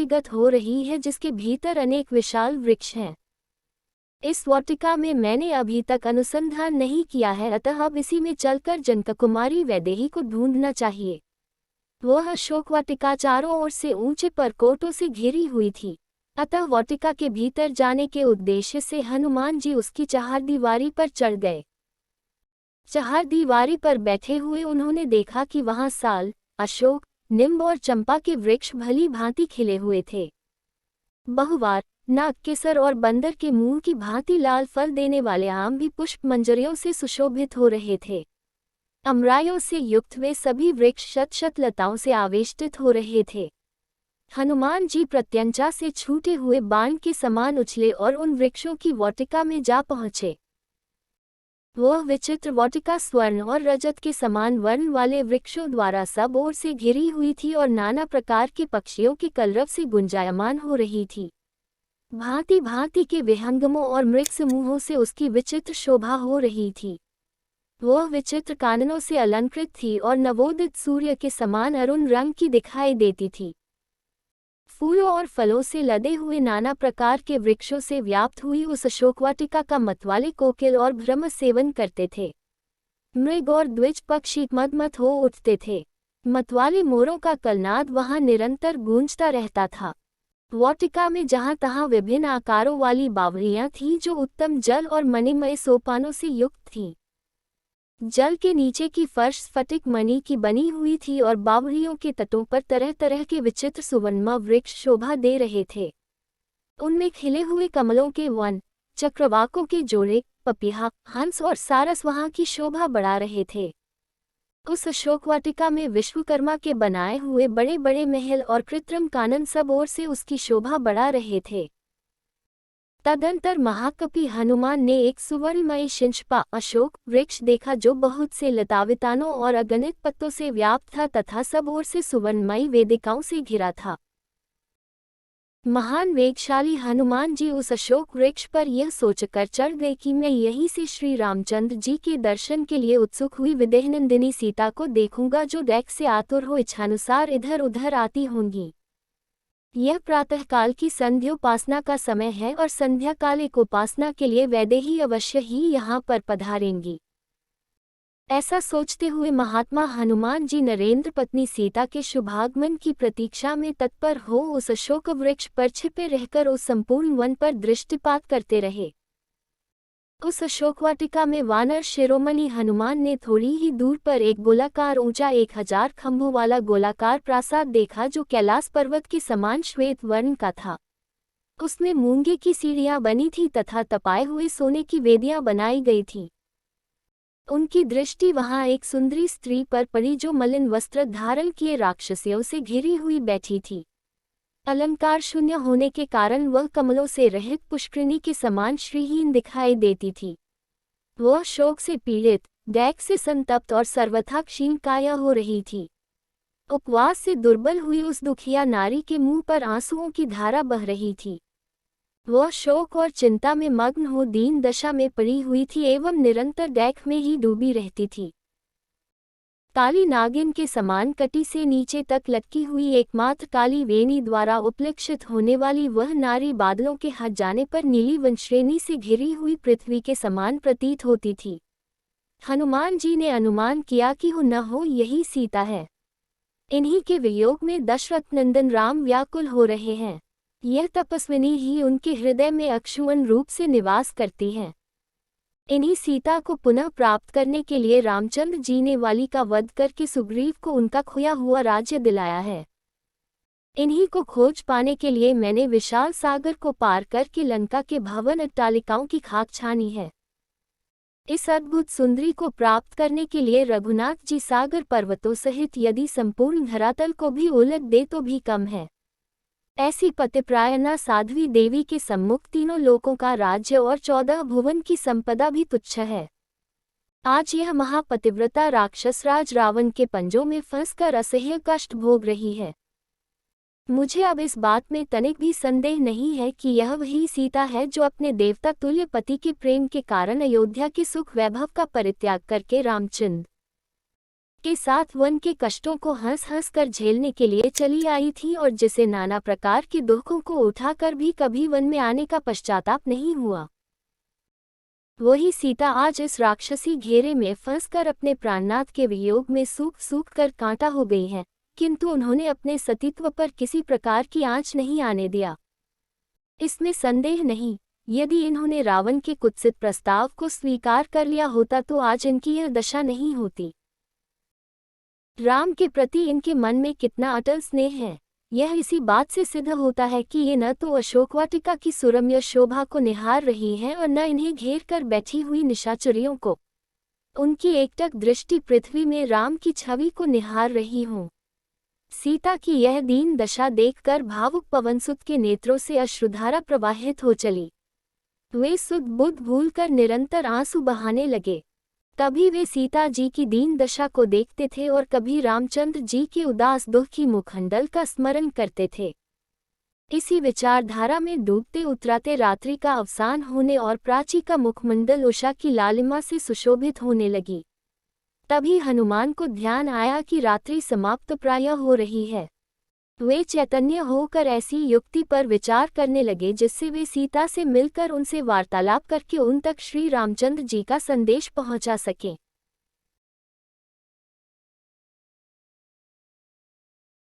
विगत हो रही है जिसके भीतर अनेक विशाल वृक्ष हैं। इस वाटिका में मैंने अभी तक अनुसंधान नहीं किया है, अतः अब इसी में चलकर जनककुमारी वैदेही को ढूंढना चाहिए। वह अशोक वाटिका चारों ओर से ऊंचे परकोटों से घिरी हुई थी, अतः वाटिका के भीतर जाने के उद्देश्य से हनुमान जी उसकी चहारदीवारी पर चढ़ गए। चहारदीवारी पर बैठे हुए उन्होंने देखा कि वहां साल, अशोक, नीम और चंपा के वृक्ष भली भांति खिले हुए थे। बहुवार, नाग, केसर और बंदर के मुंह की भांति लाल फल देने वाले आम भी पुष्प मंजरियों से सुशोभित हो रहे थे। अमरायों से युक्त वे सभी वृक्ष शत शत लताओं से आवेष्टित हो रहे थे। हनुमान जी प्रत्यंचा से छूटे हुए बाण के समान उछले और उन वृक्षों की वाटिका में जा पहुंचे। वह विचित्र वाटिका स्वर्ण और रजत के समान वर्ण वाले वृक्षों द्वारा सब ओर से घिरी हुई थी और नाना प्रकार के पक्षियों के कलरव से गुंजायमान हो रही थी। भांति भांति के विहंगमों और मृग समूहों से उसकी विचित्र शोभा हो रही थी। वह विचित्र काननों से अलंकृत थी और नवोदित सूर्य के समान अरुण रंग की दिखाई देती थी। फूलों और फलों से लदे हुए नाना प्रकार के वृक्षों से व्याप्त हुई उस अशोकवाटिका का मतवाले कोकिल और भ्रम सेवन करते थे। मृग और द्विज पक्षी मदमत हो उठते थे। मतवाले मोरों का कलनाद वहां निरंतर गूंजता रहता था। वाटिका में जहां तहां विभिन्न आकारों वाली बावड़ियां थीं जो उत्तम जल और मणिमय सोपानों से युक्त थीं। जल के नीचे की फर्श स्फटिक मणि की बनी हुई थी और बावड़ियों के तटों पर तरह तरह के विचित्र सुवर्णमय वृक्ष शोभा दे रहे थे। उनमें खिले हुए कमलों के वन, चक्रवाकों के जोड़े, पपीहा, हंस और सारस वहां की शोभा बढ़ा रहे थे। उस अशोकवाटिका में विश्वकर्मा के बनाए हुए बड़े बड़े महल और कृत्रिम कानन सब ओर से उसकी शोभा बढ़ा रहे थे। तदंतर महाकपि हनुमान ने एक सुवर्णमय शिंशपा अशोक वृक्ष देखा जो बहुत से लतावितानों और अगणित पत्तों से व्याप्त था तथा सब ओर से सुवर्णमयी वेदिकाओं से घिरा था। महान वेगशाली हनुमान जी उस अशोक वृक्ष पर यह सोचकर चढ़ गए कि मैं यहीं से श्री रामचंद्र जी के दर्शन के लिए उत्सुक हुई विदेहनंदिनी सीता को देखूंगा जो डेक से आतुर हो इच्छानुसार इधर उधर आती होंगी। यह प्रातःकाल की संध्योपासना का समय है और संध्याकाल एक उपासना के लिए वैदेही अवश्य ही यहाँ पर पधारेंगी। ऐसा सोचते हुए महात्मा हनुमान जी नरेंद्र पत्नी सीता के शुभागमन की प्रतीक्षा में तत्पर हो उस अशोक वृक्ष पर छिपे रहकर उस संपूर्ण वन पर दृष्टिपात करते रहे। उस अशोकवाटिका में वानर शिरोमणि हनुमान ने थोड़ी ही दूर पर एक गोलाकार ऊंचा 1000 खंभों वाला गोलाकार प्रासाद देखा जो कैलाश पर्वत के समान श्वेत वर्ण का था। उसमें मूंगे की सीढ़ियां बनी थी तथा तपाए हुए सोने की वेदियां बनाई गई थीं। उनकी दृष्टि वहां एक सुंदरी स्त्री पर पड़ी जो मलिन वस्त्र धारण किए राक्षसियों से घिरी हुई बैठी थी। अलंकार शून्य होने के कारण वह कमलों से रहित पुष्करिणी के समान श्रीहीन दिखाई देती थी। वह शोक से पीड़ित, दैख से संतप्त और सर्वथा क्षीण काया हो रही थी। उपवास से दुर्बल हुई उस दुखिया नारी के मुंह पर आंसुओं की धारा बह रही थी। वह शोक और चिंता में मग्न हो दीन दशा में पड़ी हुई थी एवं निरंतर दैख में ही डूबी रहती थी। काली नागिन के समान कटी से नीचे तक लटकी हुई एकमात्र काली वेणी द्वारा उपलक्षित होने वाली वह नारी बादलों के हट जाने पर नीली वनश्रेणी से घिरी हुई पृथ्वी के समान प्रतीत होती थी। हनुमान जी ने अनुमान किया कि हो न हो यही सीता है। इन्हीं के वियोग में दशरथ नंदन राम व्याकुल हो रहे हैं। यह तपस्विनी ही उनके हृदय में अक्षुण्ण रूप से निवास करती है। इन्हीं सीता को पुनः प्राप्त करने के लिए रामचंद्र जी ने वाली का वध करके सुग्रीव को उनका खोया हुआ राज्य दिलाया है। इन्हीं को खोज पाने के लिए मैंने विशाल सागर को पार करके लंका के भवन अट्टालिकाओं की खाक छानी है। इस अद्भुत सुंदरी को प्राप्त करने के लिए रघुनाथ जी सागर पर्वतों सहित यदि संपूर्ण धरातल को भी उलट दे तो भी कम है। ऐसी पतिप्रायणा साध्वी देवी के सम्मुख तीनों लोकों का राज्य और 14 भुवन की संपदा भी तुच्छ है। आज यह महापतिव्रता राक्षसराज रावण के पंजों में फंसकर असह्य कष्ट भोग रही है। मुझे अब इस बात में तनिक भी संदेह नहीं है कि यह वही सीता है जो अपने देवता तुल्य पति के प्रेम के कारण अयोध्या के सुख वैभव का परित्याग करके रामचंद्र के साथ वन के कष्टों को हंस हंस कर झेलने के लिए चली आई थी और जिसे नाना प्रकार के दुखों को उठाकर भी कभी वन में आने का पश्चाताप नहीं हुआ। वही सीता आज इस राक्षसी घेरे में फंसकर अपने प्राणनाथ के वियोग में सूख सूख कर कांटा हो गई है, किंतु उन्होंने अपने सतीत्व पर किसी प्रकार की आंच नहीं आने दिया। इसमें संदेह नहीं, यदि इन्होंने रावण के कुत्सित प्रस्ताव को स्वीकार कर लिया होता तो आज इनकी यह दशा नहीं होती। राम के प्रति इनके मन में कितना अटल स्नेह है, यह इसी बात से सिद्ध होता है कि ये न तो अशोकवाटिका की सुरम्य शोभा को निहार रही हैं और न इन्हें घेर कर बैठी हुई निशाचरियों को। उनकी एकटक दृष्टि पृथ्वी में राम की छवि को निहार रही हों। सीता की यह दीन दशा देखकर भावुक पवनसुत के नेत्रों से अश्रुधारा प्रवाहित हो चली। वे सुध बुध भूलकर निरंतर आंसू बहाने लगे। कभी वे सीता जी की दीन दशा को देखते थे और कभी रामचंद्र जी के उदास दुखी मुखमंडल का स्मरण करते थे। इसी विचारधारा में डूबते उतराते रात्रि का अवसान होने और प्राची का मुखमंडल उषा की लालिमा से सुशोभित होने लगी। तभी हनुमान को ध्यान आया कि रात्रि समाप्त प्रायः हो रही है। वे चैतन्य होकर ऐसी युक्ति पर विचार करने लगे जिससे वे सीता से मिलकर उनसे वार्तालाप करके उन तक श्री रामचंद्र जी का संदेश पहुंचा सकें।